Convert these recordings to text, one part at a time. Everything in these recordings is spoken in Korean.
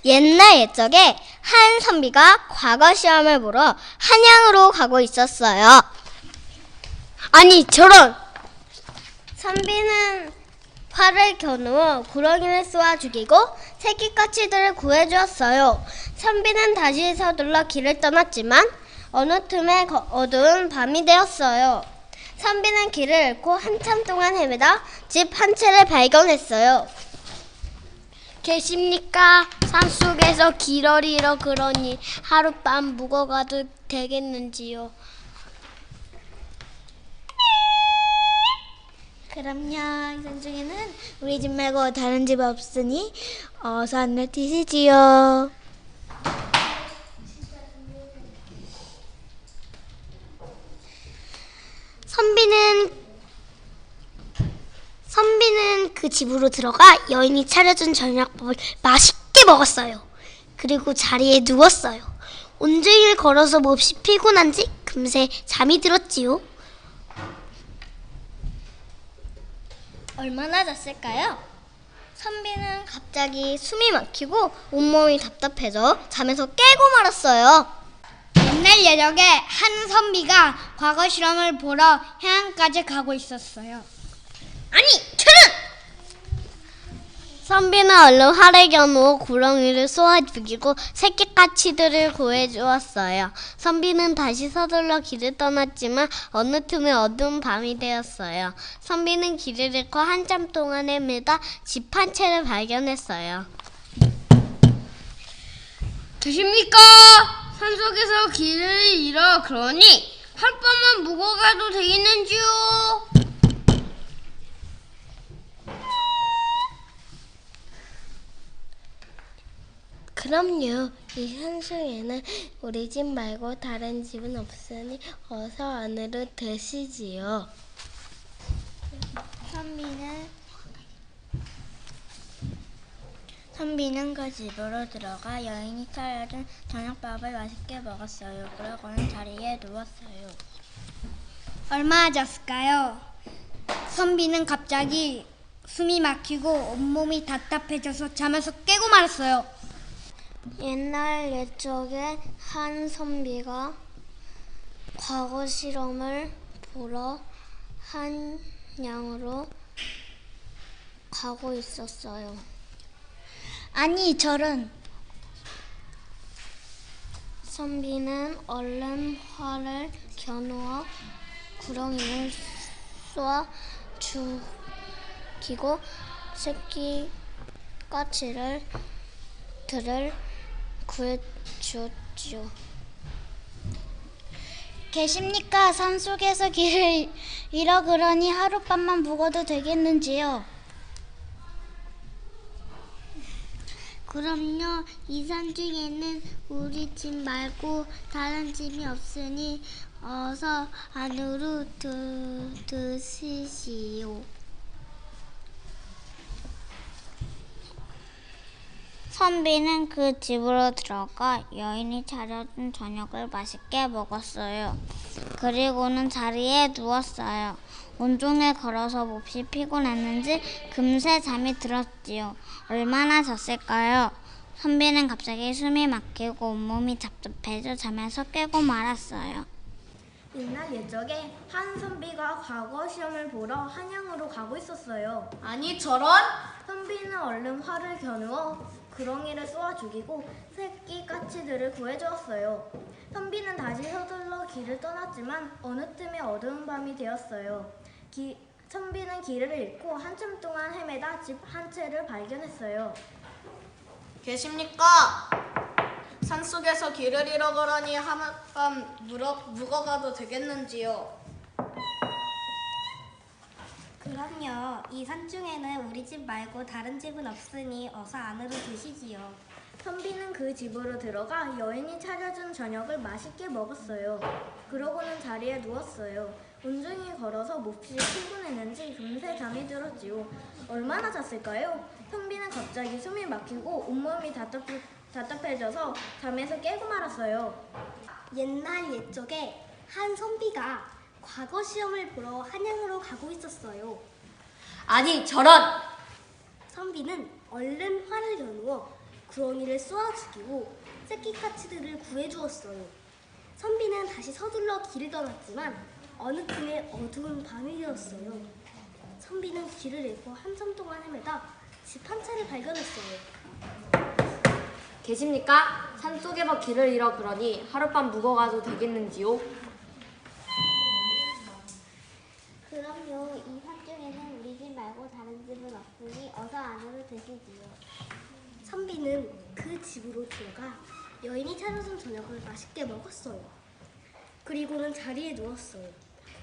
옛날 옛적에 한 선비가 과거 시험을 보러 한양으로 가고 있었어요. 아니 저런! 선비는 활을 겨누어 구렁이를 쏘아 죽이고 새끼까치들을 구해주었어요. 선비는 다시 서둘러 길을 떠났지만 어느 틈에 어두운 밤이 되었어요. 선비는 길을 잃고 한참 동안 헤매다 집 한 채를 발견했어요. 계십니까? 산속에서 길을 잃어 그러니 하룻밤 묵어가도 되겠는지요? 그럼요. 이 산 중에는 우리 집 말고 다른 집 없으니 어서 안내 드시지요. 선비는 그 집으로 들어가 여인이 차려준 저녁밥을 맛있게 먹었어요. 그리고 자리에 누웠어요. 온종일 걸어서 몹시 피곤한지 금세 잠이 들었지요. 얼마나 잤을까요? 선비는 갑자기 숨이 막히고 온몸이 답답해져 잠에서 깨고 말았어요. 옛날 예적에 한 선비가 과거 실험을 보러 해안까지 가고 있었어요. 아니, 저는! 선비는 얼른 활을 겨누어 구렁이를 쏘아 죽이고 새끼까치들을 구해주었어요. 선비는 다시 서둘러 길을 떠났지만 어느 틈에 어두운 밤이 되었어요. 선비는 길을 잃고 한참 동안 헤매다 집 한 채를 발견했어요. 계십니까? 산속에서 길을 잃어 그러니 하룻밤만 묵어가도 되겠는지요? 그럼요. 이 산중에는 우리 집 말고 다른 집은 없으니 어서 안으로 드시지요. 선비는 그 집으로 들어가 여인이 차려준 저녁밥을 맛있게 먹었어요. 그러고는 자리에 누웠어요. 얼마나 잤을까요? 선비는 갑자기 숨이 막히고 온몸이 답답해져서 잠에서 깨고 말았어요. 옛날 옛적에 한 선비가 과거 실험을 보러 한양으로 가고 있었어요. 아니 저런! 선비는 얼른 활을 겨누어 구렁이를 쏘아 죽이고 새끼까치를 구해주었지요. 계십니까? 산속에서 길을 잃어 그러니 하룻밤만 묵어도 되겠는지요? 그럼요. 이 산 중에는 우리 집 말고 다른 집이 없으니 어서 안으로 드시지요. 선비는 그 집으로 들어가 여인이 차려준 저녁을 맛있게 먹었어요. 그리고는 자리에 누웠어요. 온종일 걸어서 몹시 피곤했는지 금세 잠이 들었지요. 얼마나 잤을까요? 선비는 갑자기 숨이 막히고 온몸이 답답해져 잠에서 깨고 말았어요. 옛날 옛적에 한 선비가 과거 시험을 보러 한양으로 가고 있었어요. 아니 저런! 선비는 얼른 활을 겨누어 구렁이를 쏘아 죽이고 새끼까치들을 구해주었어요. 선비는 다시 서둘러 길을 떠났지만 어느 틈에 어두운 밤이 되었어요. 선비는 길을 잃고 한참 동안 헤매다 집 한 채를 발견했어요. 계십니까? 산속에서 길을 잃어 그러니 하룻밤 묵어가도 되겠는지요? 그럼요. 이 산 중에는 우리 집 말고 다른 집은 없으니 어서 안으로 드시지요. 선비는 그 집으로 들어가 여인이 차려준 저녁을 맛있게 먹었어요. 그러고는 자리에 누웠어요. 온종일 걸어서 몹시 피곤했는지 금세 잠이 들었지요. 얼마나 잤을까요? 선비는 갑자기 숨이 막히고 온몸이 답답해져서 잠에서 깨고 말았어요. 옛날 옛적에 한 선비가 과거 시험을 보러 한양으로 가고 있었어요. 아니 저런! 선비는 얼른 활을 겨누어 구렁이를 쏘아 죽이고 새끼 까치들을 구해주었어요. 선비는 다시 서둘러 길을 떠났지만 어느 틈에 어두운 밤이 되었어요. 선비는 길을 잃고 한참 동안 헤매다 집 한 채를 발견했어요. 계십니까? 산속에서 길을 잃어 그러니 하룻밤 묵어가도 되겠는지요? 그럼요. 이 산중에는 우리 집 말고 다른 집은 없으니 어서 안으로 드시지요. 선비는 그 집으로 들어가 여인이 차려준 저녁을 맛있게 먹었어요. 그리고는 자리에 누웠어요.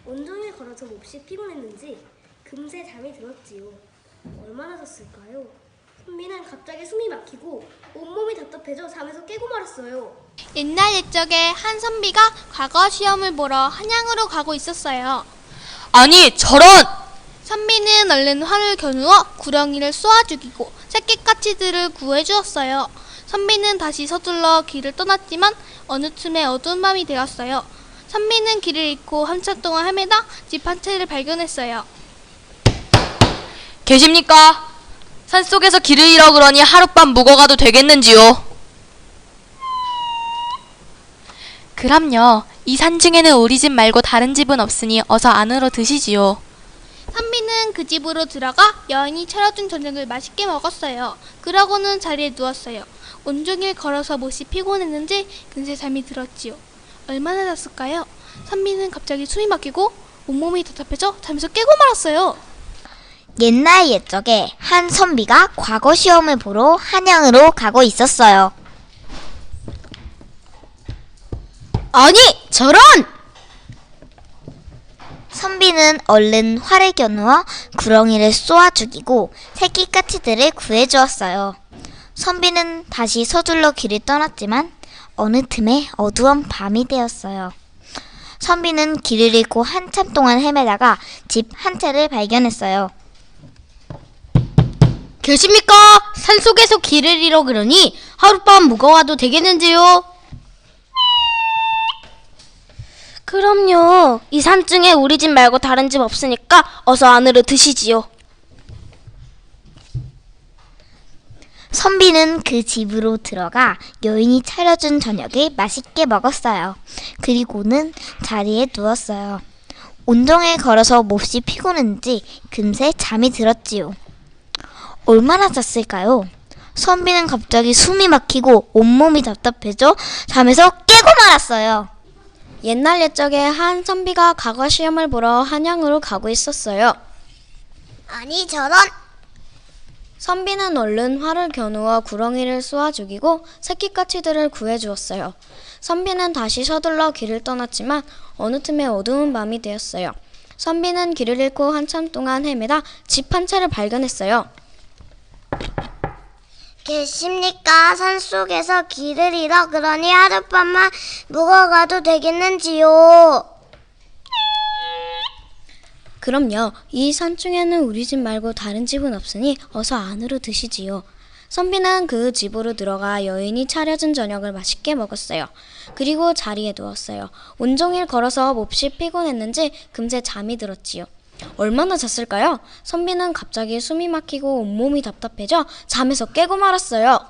온종일 걸어서 몹시 피곤했는지 금세 잠이 들었지요. 얼마나 잤을까요? 선비는 갑자기 숨이 막히고 온몸이 답답해져 잠에서 깨고 말았어요. 옛날 옛적에 한 선비가 과거 시험을 보러 한양으로 가고 있었어요. 아니 저런! 선비는 얼른 활을 겨누어 구렁이를 쏘아 죽이고 새끼까치들을 구해주었어요. 선비는 다시 서둘러 길을 떠났지만 어느 틈에 어두운 밤이 되었어요. 선비는 길을 잃고 한참 동안 헤매다 집 한 채를 발견했어요. 계십니까? 산속에서 길을 잃어 그러니 하룻밤 묵어가도 되겠는지요? 그럼요. 이 산중에는 우리 집 말고 다른 집은 없으니 어서 안으로 드시지요. 선비는 그 집으로 들어가 여인이 차려준 저녁을 맛있게 먹었어요. 그러고는 자리에 누웠어요. 온종일 걸어서 몹시 피곤했는지 금세 잠이 들었지요. 얼마나 잤을까요? 선비는 갑자기 숨이 막히고 온몸이 답답해져 잠에서 깨고 말았어요. 옛날 옛적에 한 선비가 과거 시험을 보러 한양으로 가고 있었어요. 아니, 저런! 선비는 얼른 활을 겨누어 구렁이를 쏘아 죽이고 새끼 까치들을 구해주었어요. 선비는 다시 서둘러 길을 떠났지만 어느 틈에 어두운 밤이 되었어요. 선비는 길을 잃고 한참 동안 헤매다가 집 한 채를 발견했어요. 계십니까? 산속에서 길을 잃어 그러니 하룻밤 묵어가도 되겠는지요? 그럼요. 이 산중에 우리 집 말고 다른 집 없으니까 어서 안으로 드시지요. 선비는 그 집으로 들어가 여인이 차려준 저녁을 맛있게 먹었어요. 그리고는 자리에 누웠어요. 온종일 걸어서 몹시 피곤했는지 금세 잠이 들었지요. 얼마나 잤을까요? 선비는 갑자기 숨이 막히고 온몸이 답답해져 잠에서 깨고 말았어요. 옛날 옛적에 한 선비가 과거 시험을 보러 한양으로 가고 있었어요. 아니 저런! 선비는 얼른 활을 겨누어 구렁이를 쏘아 죽이고 새끼까치들을 구해주었어요. 선비는 다시 서둘러 길을 떠났지만 어느 틈에 어두운 밤이 되었어요. 선비는 길을 잃고 한참 동안 헤매다 집 한 채를 발견했어요. 계십니까? 산속에서 길을 잃어 그러니 하룻밤만 묵어가도 되겠는지요? 그럼요. 이 산중에는 우리 집 말고 다른 집은 없으니 어서 안으로 드시지요. 선비는 그 집으로 들어가 여인이 차려준 저녁을 맛있게 먹었어요. 그리고 자리에 누웠어요. 온종일 걸어서 몹시 피곤했는지 금세 잠이 들었지요. 얼마나 잤을까요? 선비는 갑자기 숨이 막히고 온몸이 답답해져 잠에서 깨고 말았어요.